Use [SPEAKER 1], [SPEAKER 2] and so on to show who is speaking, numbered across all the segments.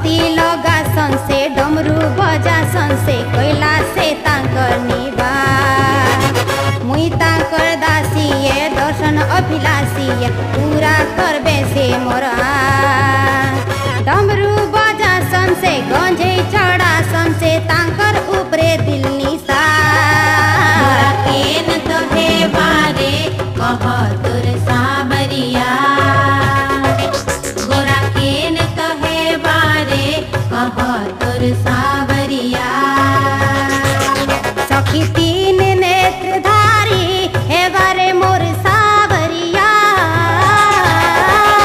[SPEAKER 1] भक्ति लगासन से डमरू बजासन से कैलासे तांकर निवास। मुई तांकर दासी ये दर्शन अभिलाषी ये पूरा करबे से मोर आस। डमरू बजासन से गंजे चढ़ासन से तांकर ऊपरे दिल निसार।
[SPEAKER 2] केन तो हे बारे कह तुर सावरिया, गोरा केन तो हे बारे कह तुर सावरिया।
[SPEAKER 1] सखी तीन नेत्रधारी हे बारे मोर सावरिया।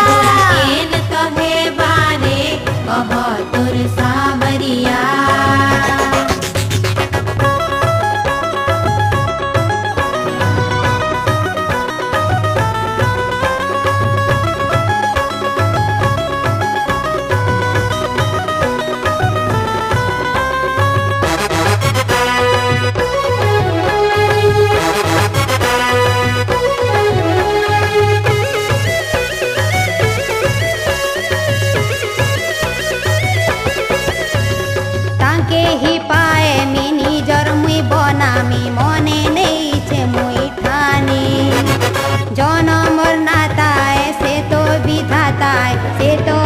[SPEAKER 2] गोरा केन तो हे बारे कह तुर सावरिया।
[SPEAKER 1] तांके ही पाए मिनी जर मुई बनामी मने नहीं छे मुई ठानी। जनमर नाताए से तो विधाताए से तो